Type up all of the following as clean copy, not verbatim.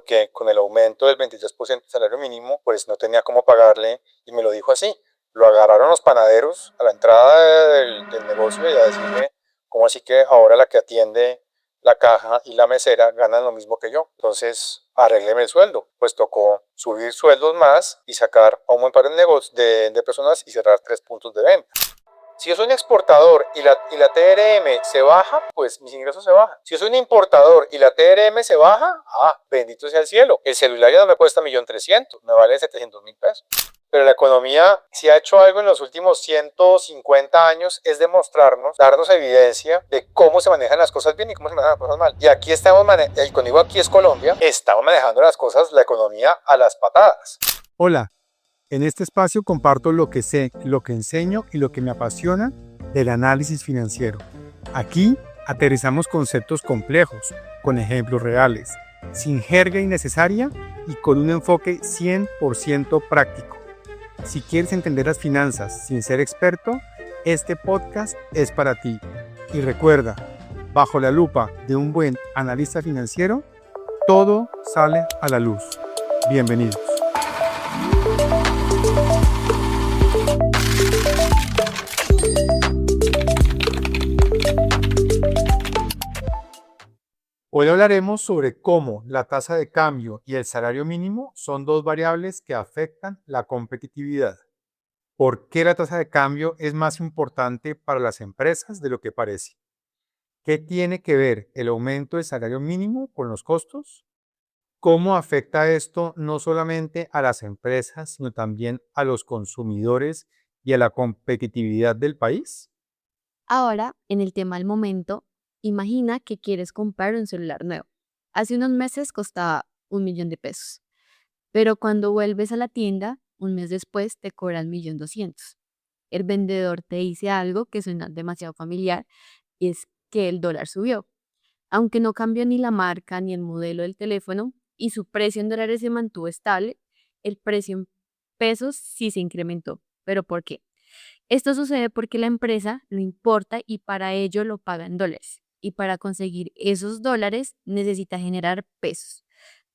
porque con el aumento del 23% del salario mínimo, pues no tenía cómo pagarle y me lo dijo así. Lo agarraron los panaderos a la entrada del negocio y a decirme, ¿cómo así que ahora la que atiende la caja y la mesera ganan lo mismo que yo? Entonces, arrégleme el sueldo. Pues tocó subir sueldos más y sacar a un buen par de, de personas y cerrar 3 puntos de venta. Si yo soy un exportador y la TRM se baja, pues mis ingresos se bajan. Si yo soy un importador y la TRM se baja, bendito sea el cielo. El celular ya no me cuesta 1.300.000, me vale 700.000 pesos. Pero la economía, si ha hecho algo en los últimos 150 años, es demostrarnos, darnos evidencia de cómo se manejan las cosas bien y cómo se manejan las cosas mal. Y aquí estamos, cuando digo aquí es Colombia, estamos manejando las cosas, la economía a las patadas. Hola. En este espacio comparto lo que sé, lo que enseño y lo que me apasiona del análisis financiero. Aquí aterrizamos conceptos complejos, con ejemplos reales, sin jerga innecesaria y con un enfoque 100% práctico. Si quieres entender las finanzas sin ser experto, este podcast es para ti. Y recuerda, bajo la lupa de un buen analista financiero, todo sale a la luz. Bienvenidos. Hoy hablaremos sobre cómo la tasa de cambio y el salario mínimo son dos variables que afectan la competitividad. ¿Por qué la tasa de cambio es más importante para las empresas de lo que parece? ¿Qué tiene que ver el aumento del salario mínimo con los costos? ¿Cómo afecta esto no solamente a las empresas, sino también a los consumidores y a la competitividad del país? Ahora, en el tema del momento, imagina que quieres comprar un celular nuevo. Hace unos meses costaba 1.000.000 de pesos, pero cuando vuelves a la tienda, un mes después te cobran 1.200.000. El vendedor te dice algo que suena demasiado familiar y es que el dólar subió. Aunque no cambió ni la marca ni el modelo del teléfono y su precio en dólares se mantuvo estable, el precio en pesos sí se incrementó. ¿Pero por qué? Esto sucede porque la empresa lo importa y para ello lo paga en dólares. Y para conseguir esos dólares necesita generar pesos.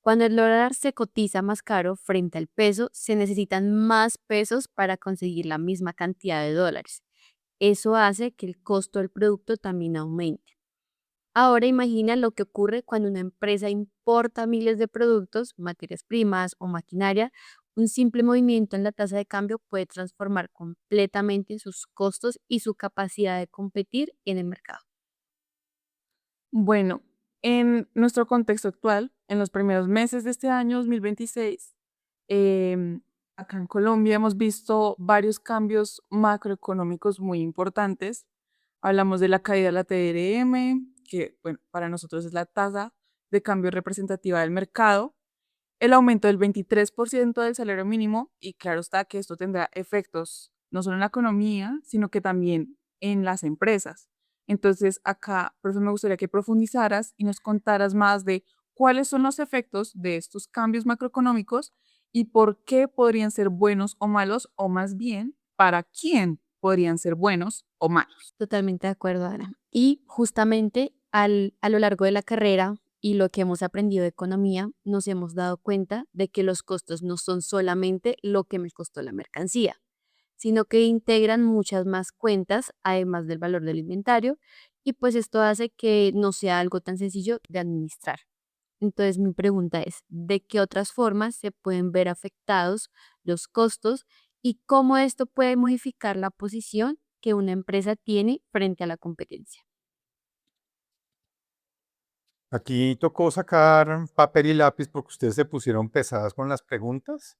Cuando el dólar se cotiza más caro frente al peso, se necesitan más pesos para conseguir la misma cantidad de dólares. Eso hace que el costo del producto también aumente. Ahora imagina lo que ocurre cuando una empresa importa miles de productos, materias primas o maquinaria. Un simple movimiento en la tasa de cambio puede transformar completamente sus costos y su capacidad de competir en el mercado. Bueno, en nuestro contexto actual, en los primeros meses de este año 2026, acá en Colombia hemos visto varios cambios macroeconómicos muy importantes. Hablamos de la caída de la TRM, que bueno, para nosotros es la tasa de cambio representativa del mercado, el aumento del 23% del salario mínimo, y claro está que esto tendrá efectos no solo en la economía, sino que también en las empresas. Entonces, acá, por eso me gustaría que profundizaras y nos contaras más de cuáles son los efectos de estos cambios macroeconómicos y por qué podrían ser buenos o malos, o más bien, para quién podrían ser buenos o malos. Totalmente de acuerdo, Ana. Y justamente a lo largo de la carrera y lo que hemos aprendido de economía, nos hemos dado cuenta de que los costos no son solamente lo que me costó la mercancía, sino que integran muchas más cuentas, además del valor del inventario, y pues esto hace que no sea algo tan sencillo de administrar. Entonces mi pregunta es, ¿de qué otras formas se pueden ver afectados los costos y cómo esto puede modificar la posición que una empresa tiene frente a la competencia? Aquí tocó sacar papel y lápiz porque ustedes se pusieron pesadas con las preguntas.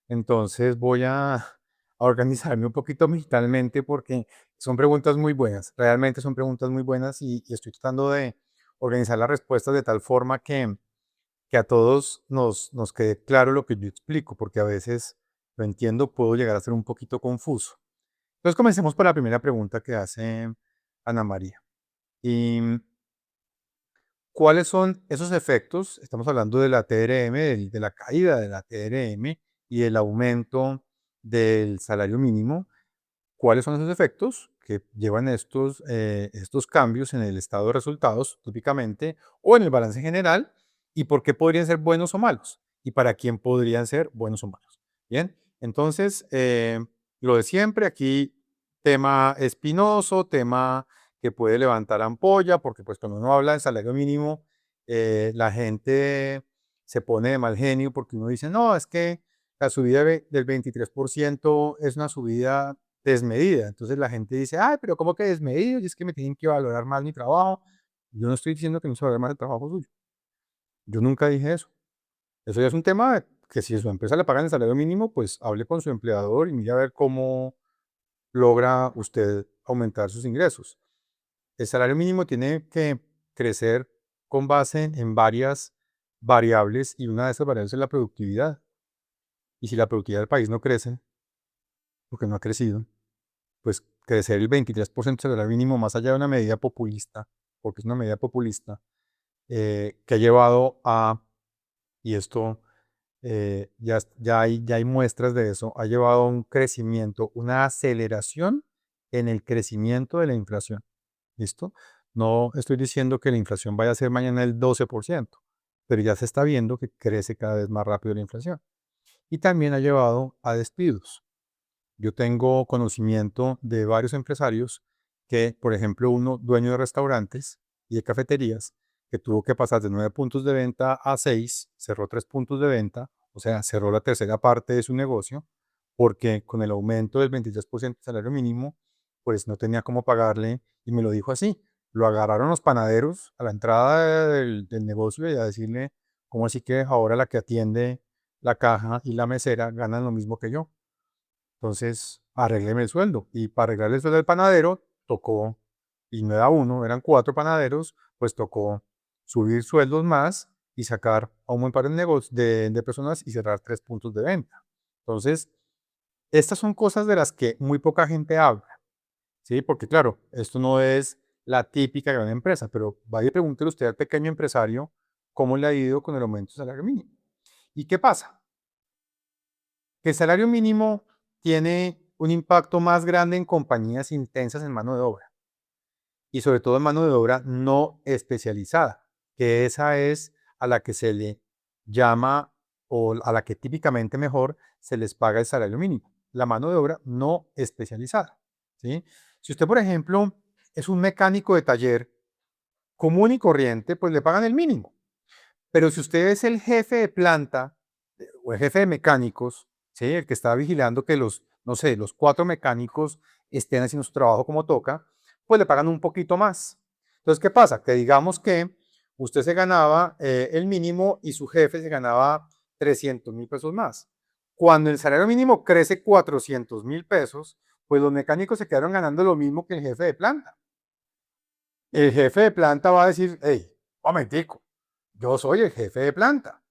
Entonces voy a organizarme un poquito mentalmente porque son preguntas muy buenas. Realmente son preguntas muy buenas y estoy tratando de organizar las respuestas de tal forma que a todos nos quede claro lo que yo explico, porque a veces lo entiendo, puedo llegar a ser un poquito confuso. Entonces comencemos por la primera pregunta que hace Ana María. Y ¿cuáles son esos efectos? Estamos hablando de la TRM, de la caída de la TRM y el aumento del salario mínimo. ¿Cuáles son esos efectos que llevan estos cambios en el estado de resultados, típicamente, o en el balance general? ¿Y por qué podrían ser buenos o malos? ¿Y para quién podrían ser buenos o malos? Bien, entonces, lo de siempre, aquí tema espinoso, tema que puede levantar ampolla, porque pues cuando uno habla de salario mínimo, la gente se pone de mal genio porque uno dice, no, es que la subida del 23% es una subida desmedida. Entonces la gente dice, ay, pero ¿cómo que desmedido? Y es que me tienen que valorar más mi trabajo. Yo no estoy diciendo que no se valore más el trabajo suyo. Yo nunca dije eso. Eso ya es un tema que si a su empresa le pagan el salario mínimo, pues hable con su empleador y mire a ver cómo logra usted aumentar sus ingresos. El salario mínimo tiene que crecer con base en varias variables y una de esas variables es la productividad. Y si la productividad del país no crece, porque no ha crecido, pues crecer el 23% del salario mínimo más allá de una medida populista, porque es una medida populista, que ha llevado a, y esto ya hay muestras de eso, ha llevado a un crecimiento, una aceleración en el crecimiento de la inflación. ¿Listo? No estoy diciendo que la inflación vaya a ser mañana el 12%, pero ya se está viendo que crece cada vez más rápido la inflación. Y también ha llevado a despidos. Yo tengo conocimiento de varios empresarios que, por ejemplo, uno dueño de restaurantes y de cafeterías, que tuvo que pasar de 9 puntos de venta a 6, cerró 3 puntos de venta, o sea, cerró la tercera parte de su negocio, porque con el aumento del 23% del salario mínimo, pues no tenía cómo pagarle, y me lo dijo así. Lo agarraron los panaderos a la entrada del negocio y a decirle, ¿cómo así que ahora la que atiende la caja y la mesera ganan lo mismo que yo? Entonces, arrégleme el sueldo. Y para arreglarle el sueldo del panadero, tocó, y no era uno, eran 4 panaderos, pues tocó subir sueldos más y sacar a un buen par de, de personas y cerrar 3 puntos de venta. Entonces, estas son cosas de las que muy poca gente habla, ¿sí? Porque claro, esto no es la típica gran empresa, pero vaya y pregúntele usted al pequeño empresario cómo le ha ido con el aumento del salario mínimo. ¿Y qué pasa? Que el salario mínimo tiene un impacto más grande en compañías intensas en mano de obra y sobre todo en mano de obra no especializada, que esa es a la que se le llama o a la que típicamente mejor se les paga el salario mínimo, la mano de obra no especializada, ¿sí? Si usted, por ejemplo, es un mecánico de taller común y corriente, pues le pagan el mínimo. Pero si usted es el jefe de planta o el jefe de mecánicos, ¿sí? El que está vigilando que los, no sé, los 4 mecánicos estén haciendo su trabajo como toca, pues le pagan un poquito más. Entonces, ¿qué pasa? Que digamos que usted se ganaba el mínimo y su jefe se ganaba 300.000 pesos más. Cuando el salario mínimo crece 400.000 pesos, pues los mecánicos se quedaron ganando lo mismo que el jefe de planta. El jefe de planta va a decir, hey, momentico, yo soy el jefe de planta.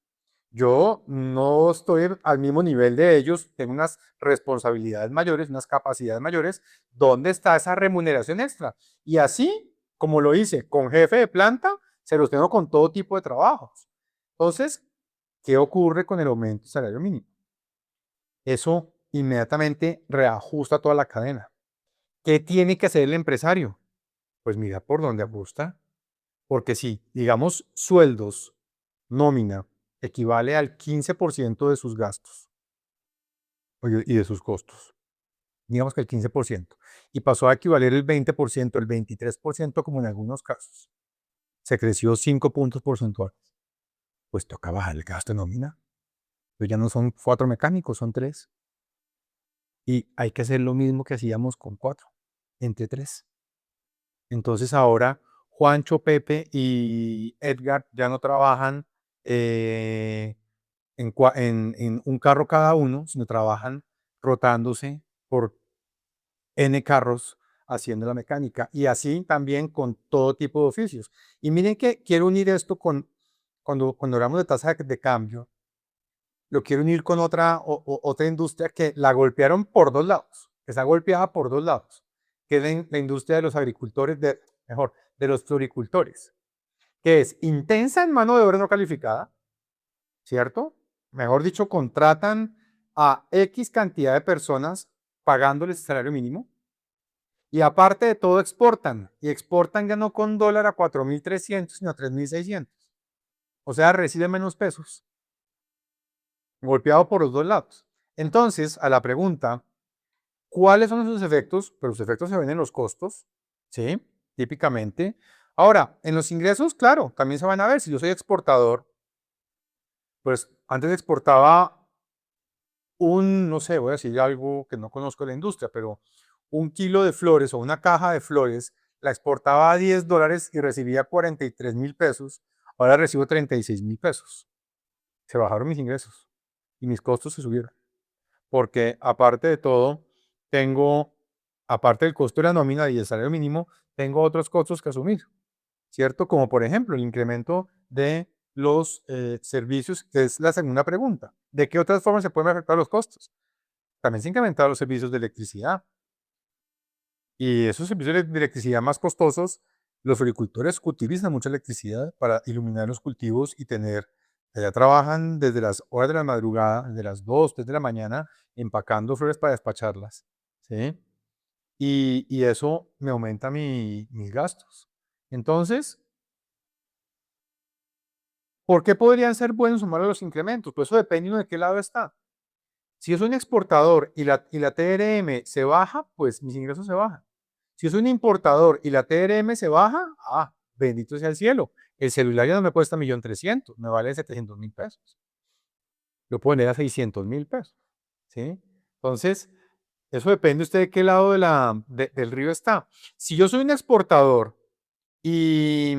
Yo no estoy al mismo nivel de ellos, tengo unas responsabilidades mayores, unas capacidades mayores. ¿Dónde está esa remuneración extra? Y así, como lo hice con jefe de planta, se los tengo con todo tipo de trabajos. Entonces, ¿qué ocurre con el aumento del salario mínimo? Eso inmediatamente reajusta toda la cadena. ¿Qué tiene que hacer el empresario? Pues mira por dónde ajusta. Porque si, digamos, sueldos, nómina, equivale al 15% de sus gastos y de sus costos, digamos que el 15%, y pasó a equivaler el 20%, el 23%, como en algunos casos, se creció 5 puntos porcentuales, pues toca bajar el gasto de nómina. Pero ya no son 4 mecánicos, son 3. Y hay que hacer lo mismo que hacíamos con 4, entre 3. Entonces ahora Juancho, Pepe y Edgar ya no trabajan en un carro cada uno, sino trabajan rotándose por N carros haciendo la mecánica. Y así también con todo tipo de oficios. Y miren que quiero unir esto con, cuando hablamos de tasa de cambio, lo quiero unir con otra industria que la golpearon por 2 lados, que está golpeada por 2 lados, que es la industria de los agricultores, mejor, de los floricultores, que es intensa en mano de obra no calificada, ¿cierto? Mejor dicho, contratan a X cantidad de personas pagándoles el salario mínimo y aparte de todo exportan, y exportan ya no con dólar a 4.300, sino a 3.600. O sea, recibe menos pesos, golpeado por los dos lados. Entonces, a la pregunta, ¿cuáles son esos efectos? Pero los efectos se ven en los costos, ¿sí? Típicamente. Ahora, en los ingresos, claro, también se van a ver. Si yo soy exportador, pues antes exportaba no sé, voy a decir algo que no conozco de la industria, pero un kilo de flores o una caja de flores la exportaba a $10 y recibía 43.000 pesos. Ahora recibo 36.000 pesos. Se bajaron mis ingresos y mis costos se subieron. Porque aparte de todo, tengo, aparte del costo de la nómina y el salario mínimo, tengo otros costos que asumir, ¿cierto? Como por ejemplo el incremento de los servicios, que es la segunda pregunta. ¿De qué otras formas se pueden afectar los costos? También se incrementaron los servicios de electricidad. Y esos servicios de electricidad más costosos, los agricultores utilizan mucha electricidad para iluminar los cultivos y tener, allá trabajan desde las horas de la madrugada, desde las 2, 3 de la mañana, empacando flores para despacharlas, ¿sí? Y eso me aumenta mis gastos. Entonces, ¿por qué podrían ser buenos o malos los incrementos? Pues eso depende de qué lado está. Si yo soy un exportador y la TRM se baja, pues mis ingresos se bajan. Si yo soy un importador y la TRM se baja, bendito sea el cielo. El celular ya no me cuesta 1.300.000, me vale 700.000 pesos. Lo puedo vender a 600.000 pesos, ¿sí? Entonces, eso depende usted de qué lado del río está. Si yo soy un exportador y,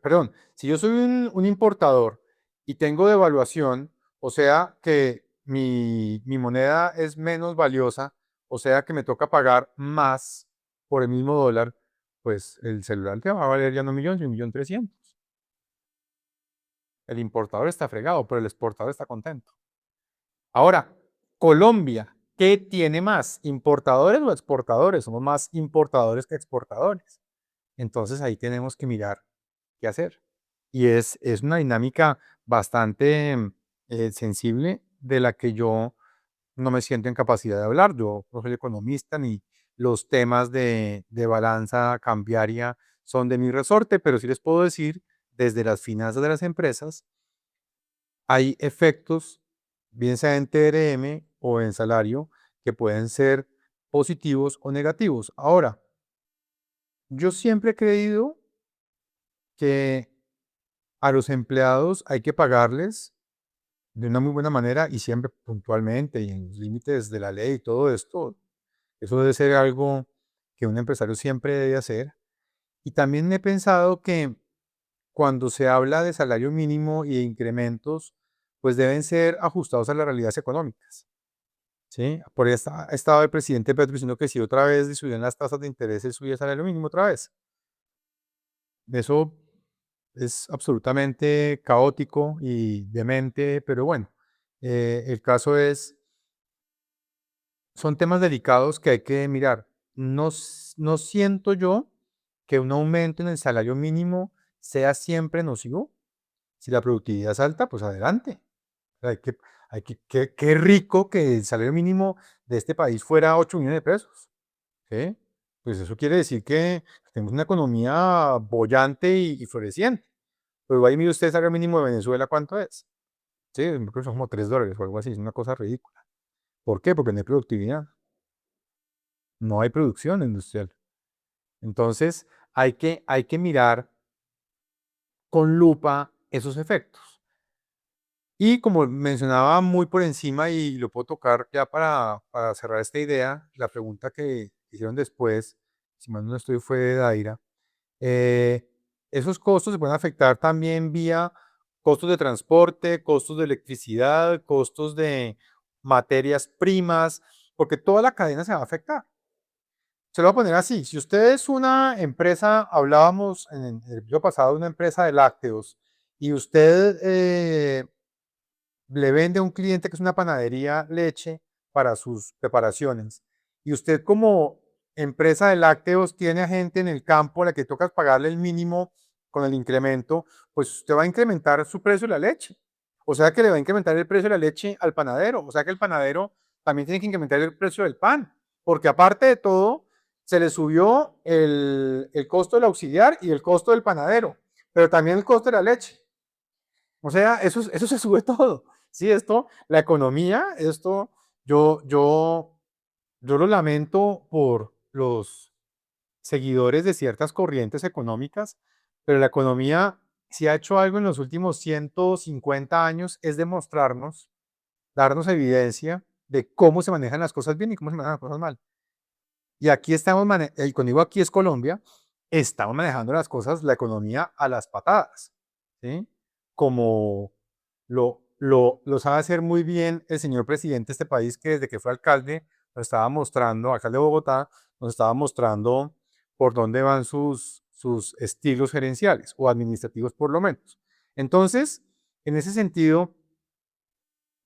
perdón, si yo soy un importador y tengo devaluación, o sea que mi moneda es menos valiosa, o sea que me toca pagar más por el mismo dólar, pues el celular te va a valer ya no 1.000.000, sino 1.300.000. El importador está fregado, pero el exportador está contento. Ahora, Colombia, ¿qué tiene más? ¿Importadores o exportadores? Somos más importadores que exportadores. Entonces ahí tenemos que mirar qué hacer. Y es una dinámica bastante sensible de la que yo no me siento en capacidad de hablar. Yo no soy economista ni los temas de balanza cambiaria son de mi resorte, pero sí les puedo decir, desde las finanzas de las empresas, hay efectos, bien sea en TRM o en salario, que pueden ser positivos o negativos. Ahora, yo siempre he creído que a los empleados hay que pagarles de una muy buena manera y siempre puntualmente y en los límites de la ley y todo esto. Eso debe ser algo que un empresario siempre debe hacer. Y también he pensado que cuando se habla de salario mínimo y de incrementos, pues deben ser ajustados a las realidades económicas, ¿sí? Por ahí ha estado el presidente Petro diciendo que si otra vez le subían las tasas de interés, él subía el salario mínimo otra vez. Eso es absolutamente caótico y demente, pero bueno, el caso son temas delicados que hay que mirar. No siento yo que un aumento en el salario mínimo sea siempre nocivo. Si la productividad es alta, pues adelante. Hay que, qué rico que el salario mínimo de este país fuera 8 millones de pesos. ¿Sí? Pues eso quiere decir que tenemos una economía bollante y floreciente. Pero ahí mire usted el salario mínimo de Venezuela, ¿cuánto es? Sí, creo que son como $3 o algo así, es una cosa ridícula. ¿Por qué? Porque no hay productividad, no hay producción industrial. Entonces, hay que mirar con lupa esos efectos. Y como mencionaba muy por encima, y lo puedo tocar ya para cerrar esta idea, la pregunta que hicieron después, si mal no estoy, fue de Daira. Eh, Esos costos se pueden afectar también vía costos de transporte, costos de electricidad, costos de materias primas, porque toda la cadena se va a afectar. Se lo voy a poner así, si usted es una empresa, hablábamos en el episodio pasado de una empresa de lácteos, y usted le vende a un cliente que es una panadería leche para sus preparaciones, y usted como empresa de lácteos tiene a gente en el campo a la que toca pagarle el mínimo con el incremento, pues usted va a incrementar su precio de la leche. O sea que le va a incrementar el precio de la leche al panadero. O sea que el panadero también tiene que incrementar el precio del pan. Porque aparte de todo, se le subió el costo del auxiliar y el costo del panadero, pero también el costo de la leche. O sea, eso se sube todo. Sí, esto, la economía, esto, yo, yo, yo lo lamento por los seguidores de ciertas corrientes económicas, pero la economía, si ha hecho algo en los últimos 150 años, es demostrarnos, darnos evidencia de cómo se manejan las cosas bien y cómo se manejan las cosas mal. Y aquí estamos, y cuando digo aquí es Colombia, estamos manejando las cosas, la economía a las patadas, ¿sí? Como lo sabe hacer muy bien el señor presidente de este país, que desde que fue alcalde, nos estaba mostrando, alcalde de Bogotá, nos estaba mostrando por dónde van sus estilos gerenciales o administrativos por lo menos. Entonces, en ese sentido,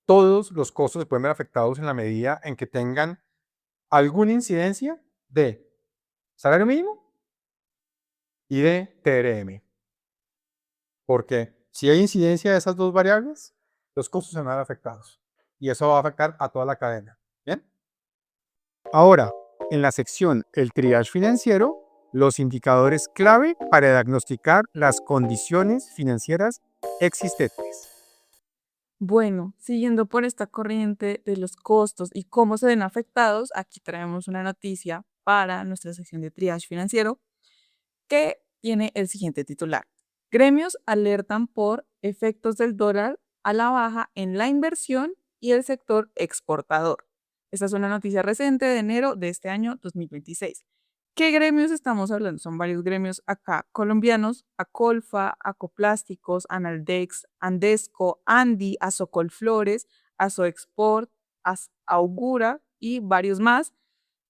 todos los costos se pueden ver afectados en la medida en que tengan alguna incidencia de salario mínimo y de TRM. Porque si hay incidencia de esas dos variables, los costos se van a ver afectados. Y eso va a afectar a toda la cadena. ¿Bien? Ahora, en la sección El triage financiero, los indicadores clave para diagnosticar las condiciones financieras existentes. Bueno, siguiendo por esta corriente de los costos y cómo se ven afectados, aquí traemos una noticia para nuestra sección de triage financiero que tiene el siguiente titular. Gremios alertan por efectos del dólar a la baja en la inversión y el sector exportador. Esta es una noticia reciente de enero de este año 2026. ¿Qué gremios estamos hablando? Son varios gremios acá colombianos: Acolfa, Acoplásticos, Analdex, Andesco, Andi, Asocolflores, Asoexport, Augura y varios más.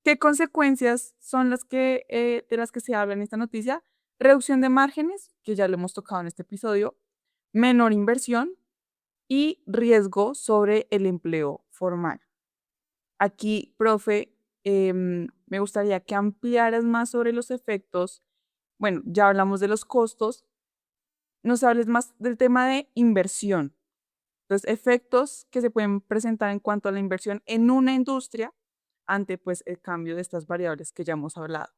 ¿Qué consecuencias son de las que se habla en esta noticia? Reducción de márgenes, que ya lo hemos tocado en este episodio, menor inversión y riesgo sobre el empleo formal. Aquí, profe, me gustaría que ampliaras más sobre los efectos. Bueno, ya hablamos de los costos, nos hables más del tema de inversión. Los efectos que se pueden presentar en cuanto a la inversión en una industria ante pues el cambio de estas variables que ya hemos hablado.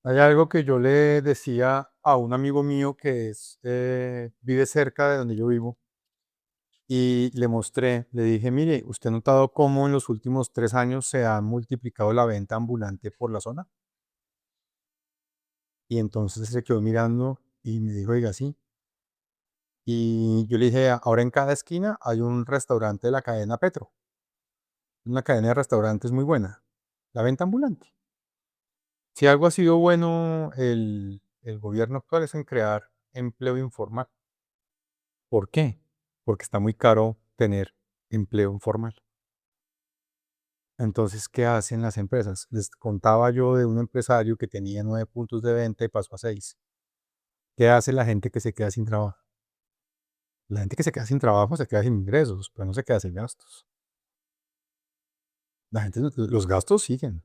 Hay algo que yo le decía a un amigo mío que vive cerca de donde yo vivo y le mostré, le dije, mire, ¿usted ha notado cómo en los últimos 3 años se ha multiplicado la venta ambulante por la zona? Y entonces se quedó mirando y me dijo, oiga, sí. Y yo le dije, ahora en cada esquina hay un restaurante de la cadena Petro, una cadena de restaurantes muy buena, la venta ambulante. Si algo ha sido bueno el gobierno actual es en crear empleo informal. ¿Por qué? Porque está muy caro tener empleo informal. Entonces, ¿qué hacen las empresas? Les contaba yo de un empresario que tenía 9 puntos de venta y pasó a 6. ¿Qué hace la gente que se queda sin trabajo? La gente que se queda sin trabajo se queda sin ingresos, pero no se queda sin gastos. La gente, los gastos siguen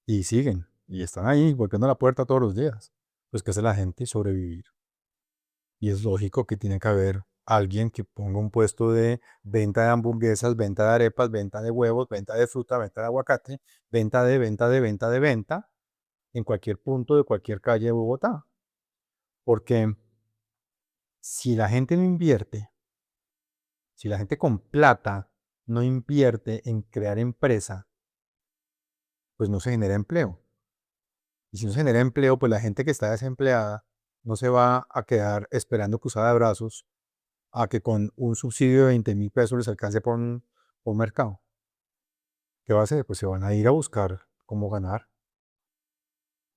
y están ahí golpeando la puerta todos los días. Pues, ¿qué hace la gente? Sobrevivir. Y es lógico que tiene que haber alguien que ponga un puesto de venta de hamburguesas, venta de arepas, venta de huevos, venta de fruta, venta de aguacate, venta en cualquier punto de cualquier calle de Bogotá. Porque si la gente no invierte, si la gente con plata no invierte en crear empresa, pues no se genera empleo. Y si no se genera empleo, pues la gente que está desempleada no se va a quedar esperando cruzada de brazos a que con un subsidio de 20.000 pesos les alcance por un mercado. ¿Qué va a hacer? Pues se van a ir a buscar cómo ganar.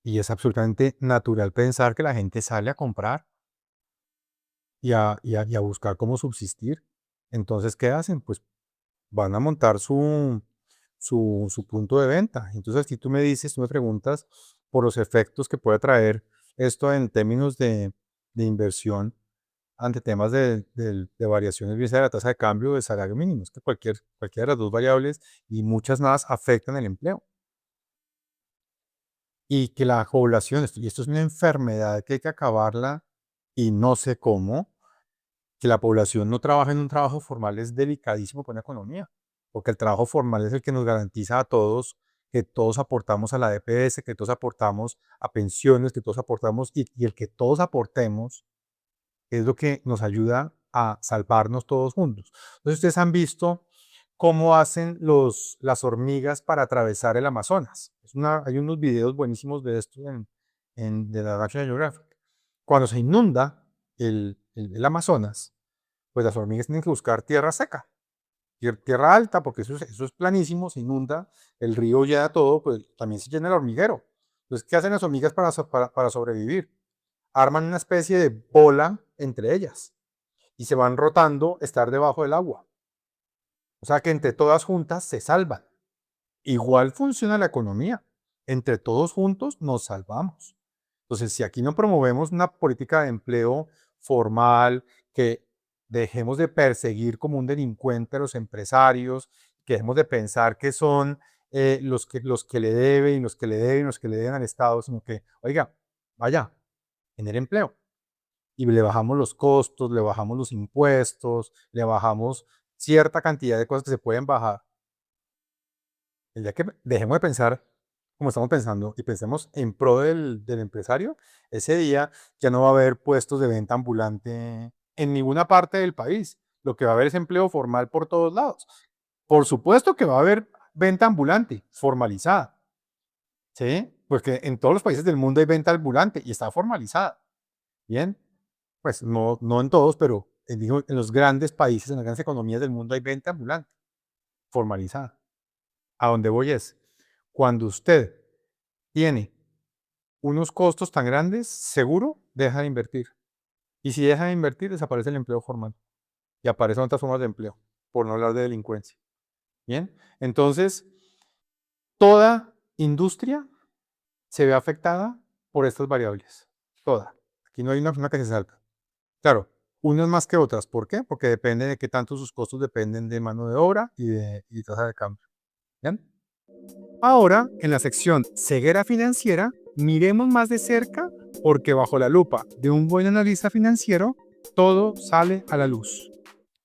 Y es absolutamente natural pensar que la gente sale a comprar y a buscar cómo subsistir. Entonces, ¿qué hacen? Pues van a montar su punto de venta. Entonces, aquí tú me dices, tú me preguntas por los efectos que puede traer esto en términos de inversión ante temas de variaciones, bien sea de la tasa de cambio o del salario mínimo. Es que cualquiera de las dos variables y muchas más afectan el empleo. Y que la población, y esto es una enfermedad que hay que acabarla y no sé cómo, que la población no trabaja en un trabajo formal es delicadísimo para una economía, porque el trabajo formal es el que nos garantiza a todos que todos aportamos a la DPS, que todos aportamos a pensiones, que todos aportamos y el que todos aportemos es lo que nos ayuda a salvarnos todos juntos. Entonces, ustedes han visto cómo hacen las hormigas para atravesar el Amazonas. Hay unos videos buenísimos de esto de la National Geographic. Cuando se inunda el Amazonas, pues las hormigas tienen que buscar tierra seca, tierra alta, porque eso es planísimo, se inunda, el río llena todo, pues también se llena el hormiguero. Entonces, ¿qué hacen las hormigas para sobrevivir? Arman una especie de bola entre ellas y se van rotando estar debajo del agua. O sea que entre todas juntas se salvan. Igual funciona la economía. Entre todos juntos nos salvamos. Entonces, si aquí no promovemos una política de empleo formal, que dejemos de perseguir como un delincuente a los empresarios, que dejemos de pensar que son los que le deben y los que le deben, los que le deben al Estado, sino que, oiga, vaya, genere empleo. Y le bajamos los costos, le bajamos los impuestos, le bajamos cierta cantidad de cosas que se pueden bajar. El día que dejemos de pensar como estamos pensando y pensemos en pro del empresario, ese día ya no va a haber puestos de venta ambulante en ninguna parte del país. Lo que va a haber es empleo formal por todos lados. Por supuesto que va a haber venta ambulante formalizada, ¿sí? Porque en todos los países del mundo hay venta ambulante y está formalizada. Bien, pues no en todos, pero en los grandes países, en las grandes economías del mundo hay venta ambulante formalizada. A donde voy es, cuando usted tiene unos costos tan grandes, seguro deja de invertir. Y si deja de invertir, desaparece el empleo formal y aparecen otras formas de empleo, por no hablar de delincuencia. Bien, entonces, toda industria se ve afectada por estas variables. Toda. Aquí no hay una que se salga. Claro, unas más que otras. ¿Por qué? Porque depende de qué tanto sus costos dependen de mano de obra y tasa de cambio. ¿Bien? Ahora, en la sección ceguera financiera, miremos más de cerca porque bajo la lupa de un buen analista financiero, todo sale a la luz.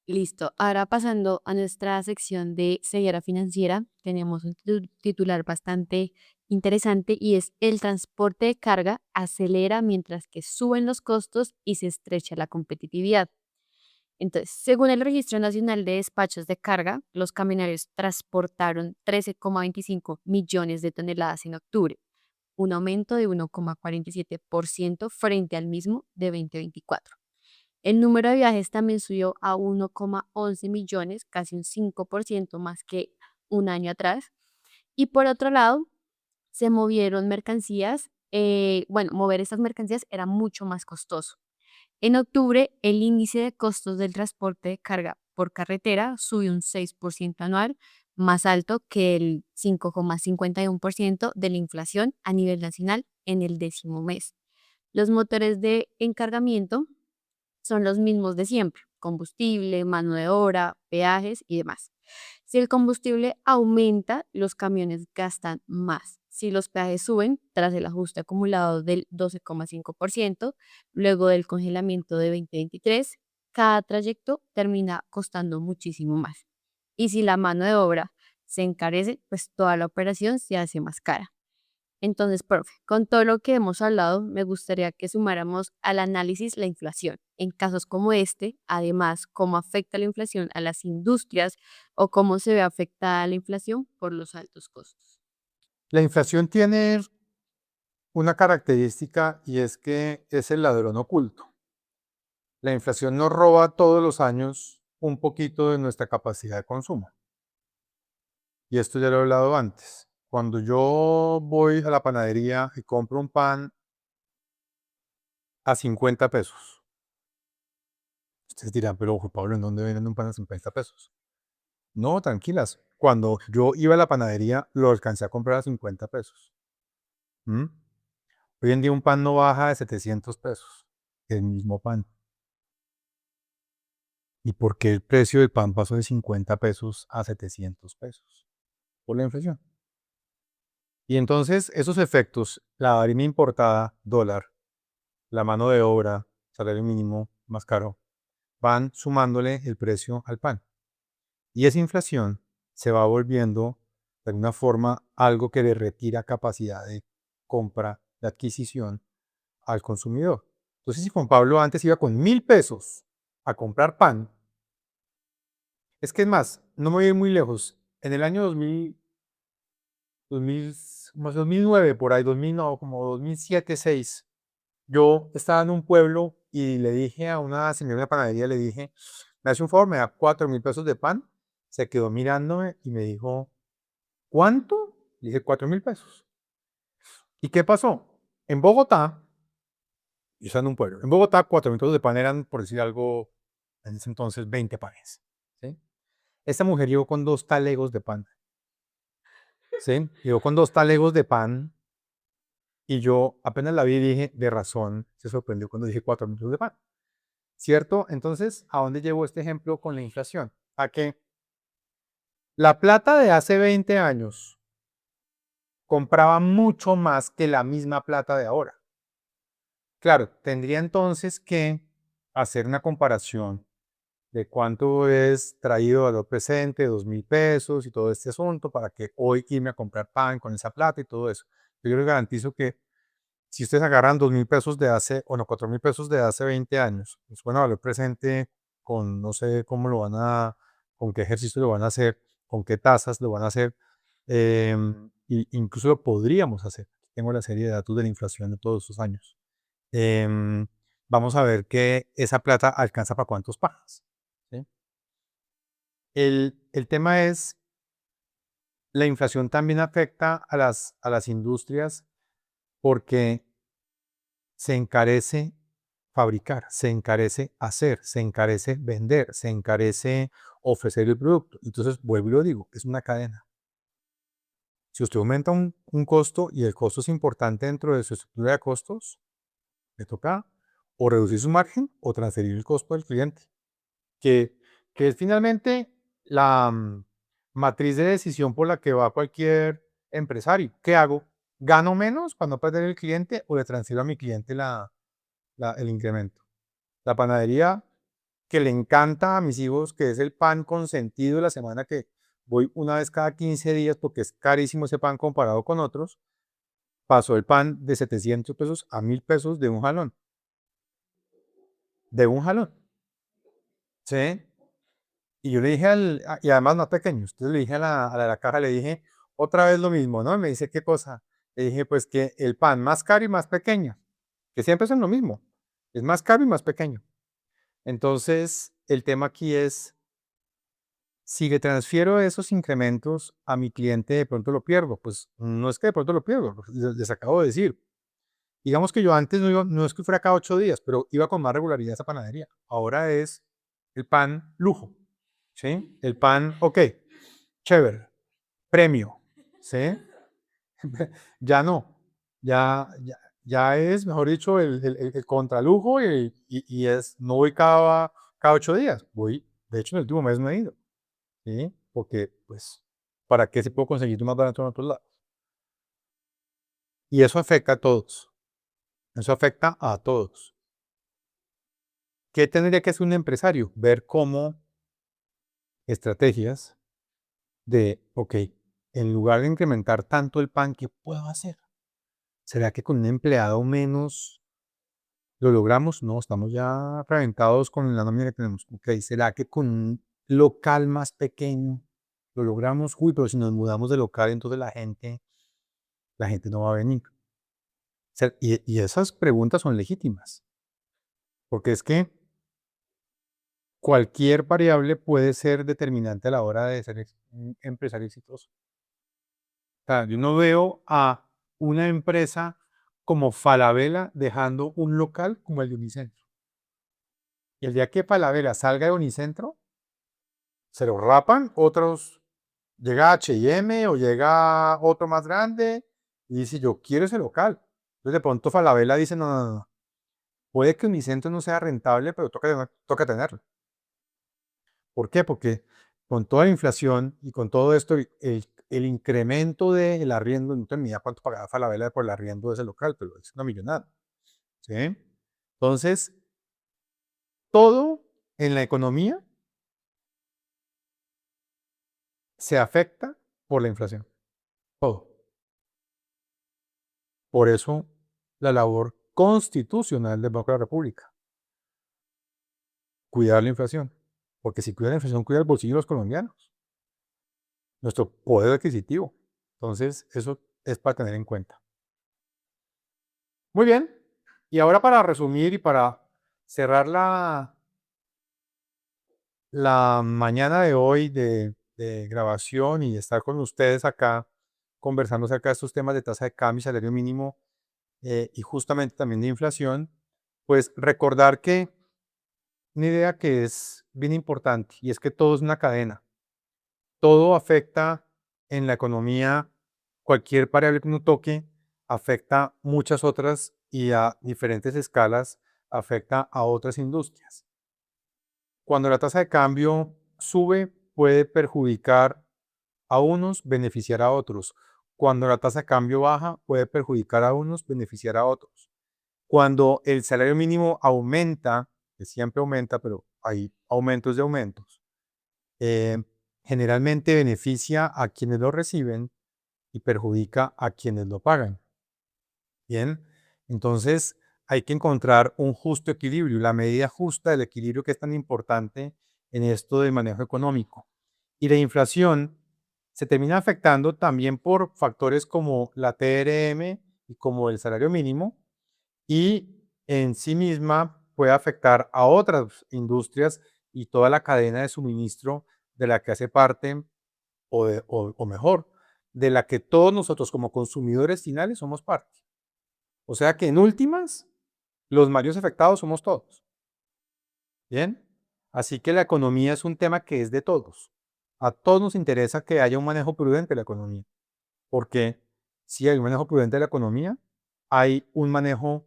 Listo. Ahora pasando a nuestra sección de ceguera financiera, tenemos un titular bastante interesante y es: el transporte de carga acelera mientras que suben los costos y se estrecha la competitividad. Entonces, según el Registro Nacional de Despachos de Carga, los camioneros transportaron 13,25 millones de toneladas en octubre, un aumento de 1,47% frente al mismo de 2024. El número de viajes también subió a 1,11 millones, casi un 5% más que un año atrás. Y por otro lado, se movieron mercancías. Mover estas mercancías era mucho más costoso. En octubre, el índice de costos del transporte de carga por carretera subió un 6% anual, más alto que el 5,51% de la inflación a nivel nacional en el 10º mes. Los motores de encargamiento son los mismos de siempre: combustible, mano de obra, peajes y demás. Si el combustible aumenta, los camiones gastan más. Si los peajes suben, tras el ajuste acumulado del 12,5%, luego del congelamiento de 2023, cada trayecto termina costando muchísimo más. Y si la mano de obra se encarece, pues toda la operación se hace más cara. Entonces, profe, con todo lo que hemos hablado, me gustaría que sumáramos al análisis la inflación. En casos como este, además, cómo afecta la inflación a las industrias o cómo se ve afectada la inflación por los altos costos. La inflación tiene una característica y es que es el ladrón oculto. La inflación nos roba todos los años un poquito de nuestra capacidad de consumo. Y esto ya lo he hablado antes. Cuando yo voy a la panadería y compro un pan a 50 pesos, ustedes dirán, pero Juan Pablo, ¿en dónde venden un pan a 50 pesos? No, tranquilas. Cuando yo iba a la panadería, lo alcancé a comprar a 50 pesos. ¿Mm? Hoy en día un pan no baja de 700 pesos, el mismo pan. ¿Y por qué el precio del pan pasó de 50 pesos a 700 pesos? Por la inflación. Y entonces esos efectos, la harina importada, dólar, la mano de obra, salario mínimo más caro, van sumándole el precio al pan. Y esa inflación se va volviendo de alguna forma algo que le retira capacidad de compra, de adquisición al consumidor. Entonces, si Juan Pablo antes iba con 1.000 pesos a comprar pan, es que es más, no me voy a ir muy lejos. En el año 2000, como 2009, por ahí, 2000, no, como 2007, 2006, yo estaba en un pueblo y le dije a una señora de una panadería, le dije, me hace un favor, me da 4.000 pesos de pan. Se quedó mirándome y me dijo, ¿cuánto? Le dije, 4.000 pesos. ¿Y qué pasó? En Bogotá, yo estaba en un pueblo, en Bogotá 4.000 pesos de pan eran, por decir algo, en ese entonces 20 panes. ¿Sí? Esta mujer llegó con 2 talegos de pan. ¿Sí? Llegó con 2 talegos de pan y yo apenas la vi y dije, de razón, se sorprendió cuando dije 4.000 pesos de pan. ¿Cierto? Entonces, ¿a dónde llevo este ejemplo con la inflación? A que la plata de hace 20 años compraba mucho más que la misma plata de ahora. Claro, tendría entonces que hacer una comparación de cuánto es traído valor presente, 2.000 pesos y todo este asunto, para que hoy irme a comprar pan con esa plata y todo eso. Yo les garantizo que si ustedes agarran 2.000 pesos de hace, o no, 4.000 pesos de hace 20 años, pues bueno, valor presente con no sé cómo lo van a, con qué ejercicio lo van a hacer, con qué tasas lo van a hacer, incluso lo podríamos hacer. Tengo la serie de datos de la inflación de todos esos años. Em, Vamos a ver que esa plata alcanza para cuántos pajas. ¿Sí? El tema es, la inflación también afecta a las industrias porque se encarece fabricar, se encarece hacer, se encarece vender, se encarece ofrecer el producto. Entonces, vuelvo y lo digo, es una cadena. Si usted aumenta un costo y el costo es importante dentro de su estructura de costos, le toca o reducir su margen o transferir el costo al cliente, que, que es finalmente la matriz de decisión por la que va cualquier empresario. ¿Qué hago? ¿Gano menos para no perder el cliente o le transfiero a mi cliente el incremento? La panadería que le encanta a mis hijos, que es el pan consentido de la semana, que voy una vez cada 15 días porque es carísimo ese pan comparado con otros, pasó el pan de 700 pesos a 1.000 pesos de un jalón. De un jalón. ¿Sí? Y yo le dije y además más pequeño, entonces le dije a la caja, le dije, otra vez lo mismo, ¿no? Y me dice, ¿qué cosa? Le dije, pues que el pan más caro y más pequeño, que siempre son lo mismo, es más caro y más pequeño. Entonces, el tema aquí es, si le transfiero esos incrementos a mi cliente, de pronto lo pierdo. Pues no es que de pronto lo pierdo, les acabo de decir. Digamos que yo antes no es que fuera cada 8 días, pero iba con más regularidad a esa panadería. Ahora es el pan lujo, ¿sí? El pan, ok, chévere, premio, ¿sí? Ya no, ya es, mejor dicho, el contralujo no voy cada 8 días, voy, de hecho en el último mes no he ido, ¿sí? Porque, pues, ¿para qué se puedo conseguir más barato en otros lados? Y eso afecta a todos, eso afecta a todos. ¿Qué tendría que hacer un empresario? Ver cómo estrategias de, ok, en lugar de incrementar tanto el pan, ¿qué puedo hacer? ¿Será que con un empleado menos lo logramos? No, estamos ya reventados con la nómina que tenemos. Ok, ¿será que con un local más pequeño lo logramos? Uy, pero si nos mudamos de local, entonces la gente no va a venir. Y esas preguntas son legítimas, porque es que cualquier variable puede ser determinante a la hora de ser un empresario exitoso. O sea, yo no veo a una empresa como Falabella dejando un local como el de Unicentro. Y el día que Falabella salga de Unicentro, se lo rapan, otros, llega H&M o llega otro más grande y dice, yo quiero ese local. Entonces de pronto Falabella dice, no, no, no, puede que Unicentro no sea rentable, pero toca tenerlo. ¿Por qué? Porque con toda la inflación y con todo esto, el incremento del arriendo, no tengo ni idea cuánto pagaba Falabella por el arriendo de ese local, pero es una millonada. ¿Sí? Entonces, todo en la economía se afecta por la inflación. Todo. Por eso, la labor constitucional del Banco de la República. Cuidar la inflación, porque si cuida la inflación, cuida el bolsillo de los colombianos, nuestro poder adquisitivo. Entonces, eso es para tener en cuenta. Muy bien, y ahora para resumir y para cerrar la mañana de hoy de grabación y estar con ustedes acá conversando acerca de estos temas de tasa de cambio y salario mínimo y justamente también de inflación, pues recordar que una idea que es bien importante y es que todo es una cadena. Todo afecta en la economía, cualquier variable que uno toque afecta muchas otras y a diferentes escalas afecta a otras industrias. Cuando la tasa de cambio sube, puede perjudicar a unos, beneficiar a otros. Cuando la tasa de cambio baja, puede perjudicar a unos, beneficiar a otros. Cuando el salario mínimo aumenta, que siempre aumenta, pero hay aumentos de aumentos, generalmente beneficia a quienes lo reciben y perjudica a quienes lo pagan. Bien, entonces hay que encontrar un justo equilibrio, la medida justa del equilibrio que es tan importante en esto del manejo económico. Y la inflación se termina afectando también por factores como la TRM y como el salario mínimo, y en sí misma puede afectar a otras industrias y toda la cadena de suministro de la que hace parte, o mejor, de la que todos nosotros como consumidores finales somos parte. O sea que en últimas, los mayores afectados somos todos. ¿Bien? Así que la economía es un tema que es de todos. A todos nos interesa que haya un manejo prudente de la economía, porque si hay un manejo prudente de la economía, hay un manejo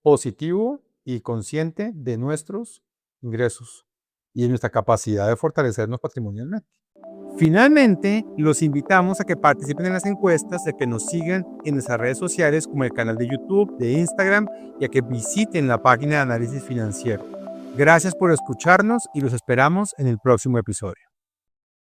positivo y consciente de nuestros ingresos y de nuestra capacidad de fortalecernos patrimonialmente. Finalmente, los invitamos a que participen en las encuestas, a que nos sigan en nuestras redes sociales como el canal de YouTube, de Instagram y a que visiten la página de análisis financiero. Gracias por escucharnos y los esperamos en el próximo episodio.